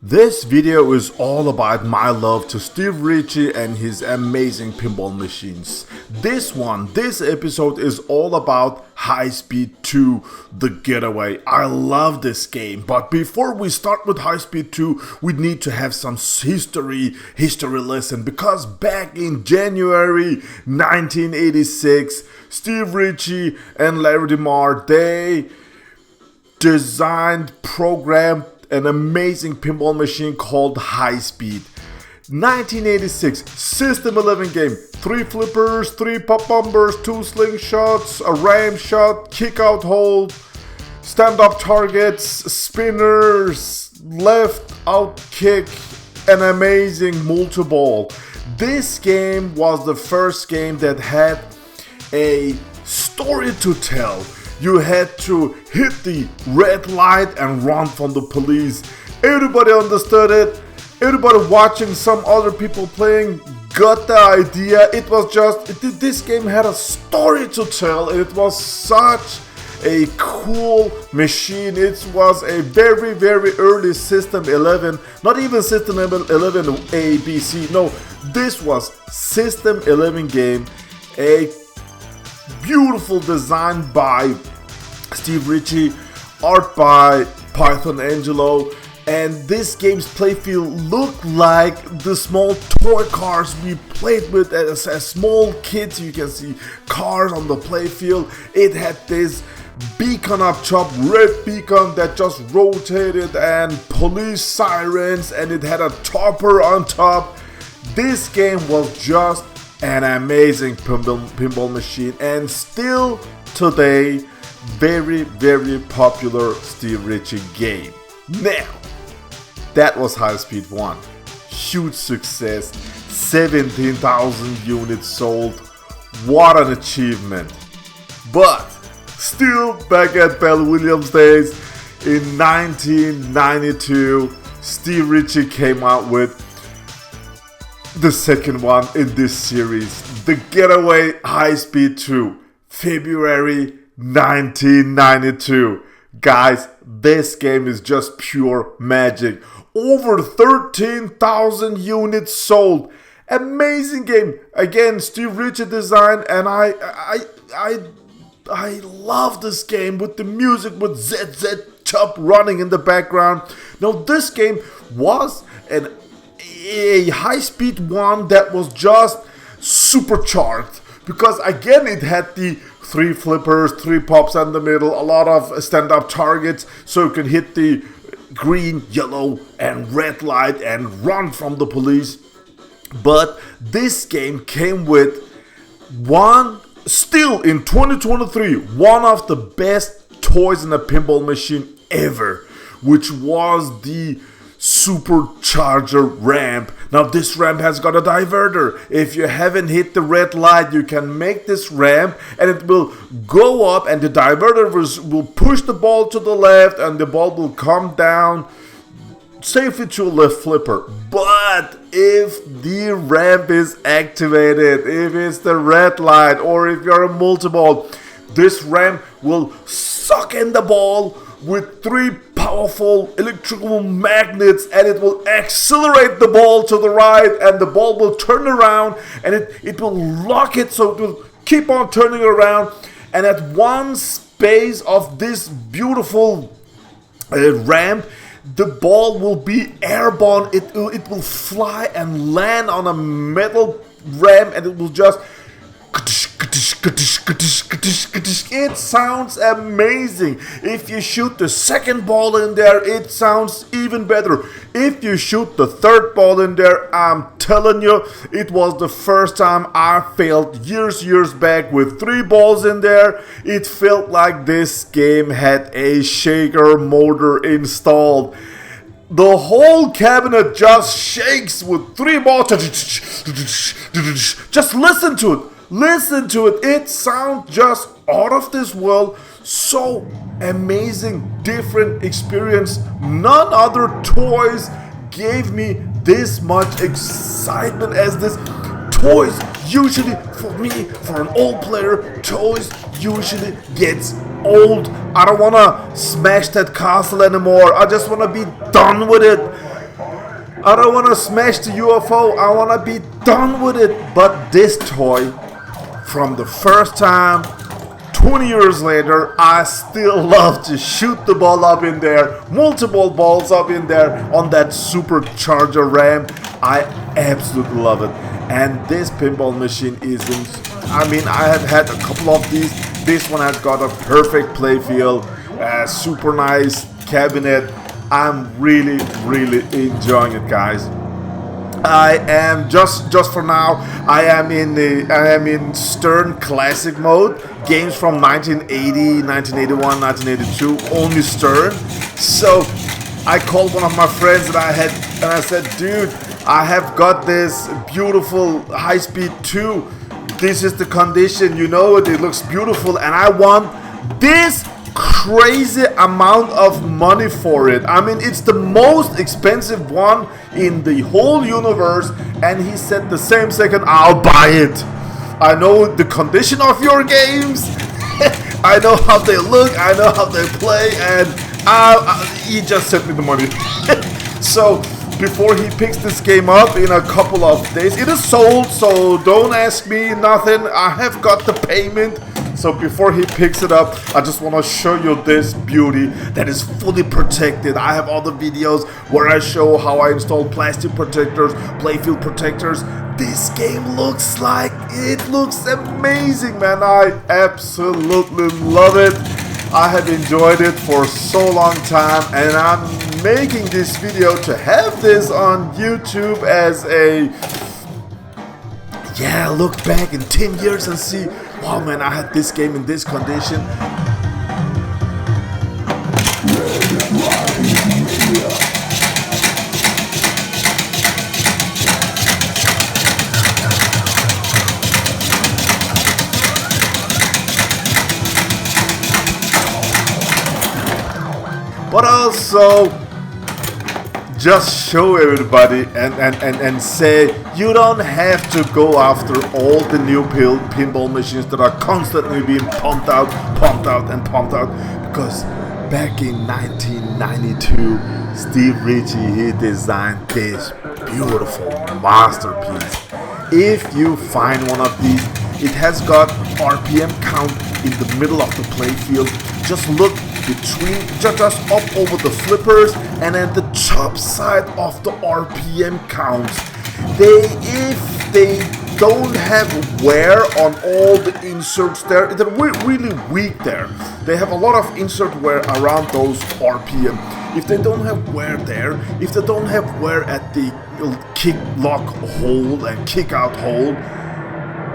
This video is all about my love to Steve Ritchie and his amazing pinball machines. This episode is all about High Speed 2, The Getaway. I love this game, but before we start with High Speed 2, we need to have some history lesson, because back in January 1986, Steve Ritchie and Larry DeMar, they designed, programmed an amazing pinball machine called High Speed. 1986 System 11 game. 3 flippers, 3 pop bombers, 2 slingshots, a ram shot, kick out hold, stand up targets, spinners, left out kick, an amazing multi-ball. This game was the first game that had a story to tell. You had to hit the red light and run from the police. Everybody understood it. Everybody watching some other people playing got the idea. It was just, this game had a story to tell. It was such a cool machine. It was a very, very early System 11. Not even System 11 A, B, C. No, this was System 11 game. A beautiful design by Steve Ritchie, art by Python Angelo, and this game's playfield looked like the small toy cars we played with as small kids. You can see cars on the playfield. It had this beacon up top, red beacon that just rotated, and police sirens, and it had a topper on top. This game was just an amazing pinball machine, and still today very, very popular Steve Ritchie game. Now, that was High Speed 1. Huge success, 17,000 units sold. What an achievement. But still, back at Bell Williams days, in 1992, Steve Ritchie came out with the second one in this series, The Getaway High Speed 2, February 1992. Guys, this game is just pure magic. Over 13,000 units sold. Amazing game. Again, Steve Ritchie design, and I love this game with the music, with ZZ Top running in the background. Now, this game was a High Speed 1 that was just supercharged, because again it had the 3 flippers, 3 pops in the middle, a lot of stand-up targets, so you can hit the green, yellow, and red light and run from the police. But this game came with still in 2023, one of the best toys in a pinball machine ever, which was the supercharger ramp. Now this ramp has got a diverter. If you haven't hit the red light, you can make this ramp and it will go up, and the diverter will push the ball to the left, and the ball will come down safely to a left flipper. But if the ramp is activated, if it's the red light, or if you're a multi-ball, this ramp will suck in the ball with 3 powerful electrical magnets, and it will accelerate the ball to the right, and the ball will turn around, and it will lock it, so it will keep on turning around. And at one space of this beautiful ramp, the ball will be airborne. It will fly and land on a metal ramp, and it will just, it sounds amazing. If you shoot the second ball in there, it sounds even better. If you shoot the third ball in there, I'm telling you, it was the first time I felt years back with 3 balls in there. It felt like this game had a shaker motor installed. The whole cabinet just shakes with 3 balls. Just listen to it. Listen to it. It sounds just out of this world. So amazing, different experience. None other toys gave me this much excitement as this. Toys usually, for me, for an old player, toys usually gets old. I don't want to smash that castle anymore. I just want to be done with it. I don't want to smash the UFO. I want to be done with it. But this toy, from the first time, 20 years later, I still love to shoot the ball up in there, multiple balls up in there on that supercharger RAM. I absolutely love it. And this pinball machine isn't, I mean, I have had a couple of these. This one has got a perfect playfield, super nice cabinet. I'm really enjoying it, guys. I am just for now. I am in Stern Classic mode. Games from 1980, 1981, 1982, only Stern. So I called one of my friends and I said, dude, I have got this beautiful high-speed 2. This is the condition, you know it. It looks beautiful, and I want this crazy amount of money for it. I mean, it's the most expensive one in the whole universe, and he said the same second, I'll buy it. I know the condition of your games. I know how they look, I know how they play, and he just sent me the money. So before he picks this game up in a couple of days, it is sold, so don't ask me nothing. I have got the payment. So before he picks it up, I just want to show you this beauty that is fully protected. I have other videos where I show how I install plastic protectors, playfield protectors. This game looks amazing, man. I absolutely love it. I have enjoyed it for so long time, and I'm making this video to have this on YouTube as a look back in 10 years and see, wow, man, I had this game in this condition. But also just show everybody and say you don't have to go after all the new pinball machines that are constantly being pumped out, because back in 1992, Steve Ritchie, he designed this beautiful masterpiece. If you find one of these, it has got RPM count in the middle of the playfield. Just look between, just up over the flippers, and at the top side of the RPM counts. If they don't have wear on all the inserts there, they're really weak there. They have a lot of insert wear around those RPM. If they don't have wear there, if they don't have wear at the kick lock hold and kick out hold,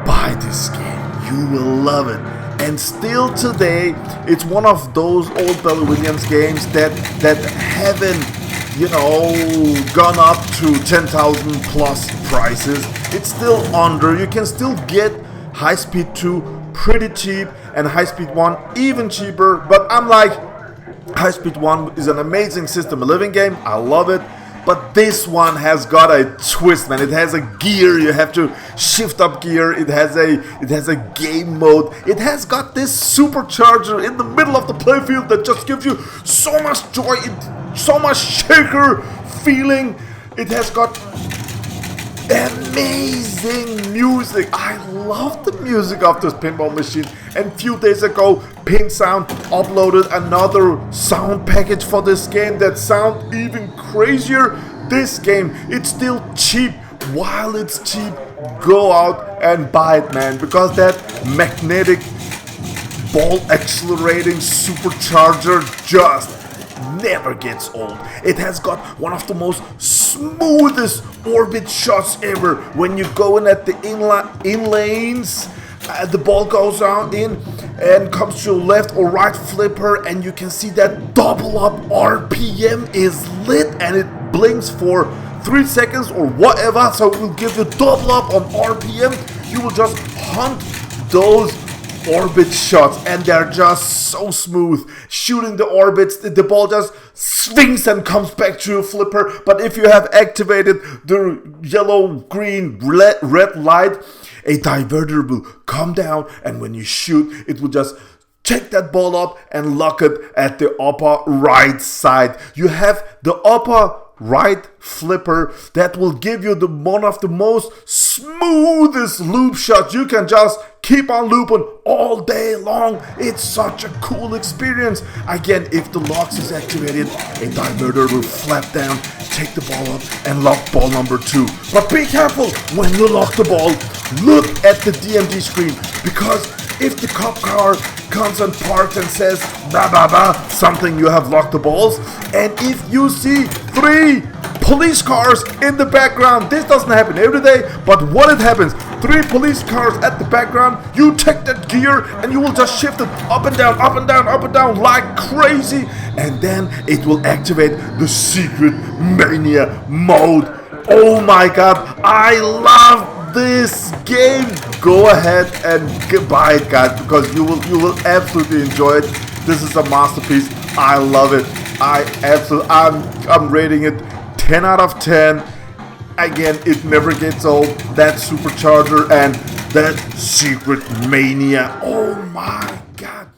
buy this game. You will love it. And still today, it's one of those old Bell Williams games that haven't, gone up to 10,000 plus prices. It's still under. You can still get High Speed 2 pretty cheap and High Speed 1 even cheaper. But I'm like, High Speed 1 is an amazing System 11 game. I love it. But this one has got a twist, man. It has a gear. You have to shift up gear. It has a game mode. It has got this supercharger in the middle of the playfield that just gives you so much joy, so much shaker feeling. It has got amazing music. I love the music of this pinball machine. And a few days ago, Pin Sound uploaded another sound package for this game that sounds even crazier. This game, it's still cheap. While it's cheap, go out and buy it, man, because that magnetic ball accelerating supercharger just never gets old. It has got one of the most smoothest orbit shots ever. When you go in at the in lanes, the ball goes out in and comes to your left or right flipper, and you can see that double up RPM is lit, and it blinks for 3 seconds or whatever, so it will give you double up on RPM. You will just hunt those orbit shots, and they're just so smooth. Shooting the orbits, the ball just swings and comes back to your flipper. But if you have activated the yellow, green, red light, a diverter will come down, and when you shoot, it will just take that ball up and lock it at the upper right side. You have the upper right flipper that will give you one of the most smoothest loop shots. You can just keep on looping all day long. It's such a cool experience. Again, if the locks is activated, a diverter will flap down, take the ball up, and lock ball number 2. But be careful when you lock the ball. Look at the DMG screen, because if the cop car comes and parks and says ba ba ba something, you have locked the balls. And if you see 3 police cars in the background, this doesn't happen every day, but when it happens, 3 police cars at the background, you take that gear and you will just shift it up and down, up and down, up and down like crazy, and then it will activate the secret mania mode. Oh my god, I love this game. Go ahead and buy it, guys, because you will absolutely enjoy it. This is a masterpiece. I love it. I'm rating it 10 out of 10. Again, it never gets old. That supercharger and that secret mania. Oh my god.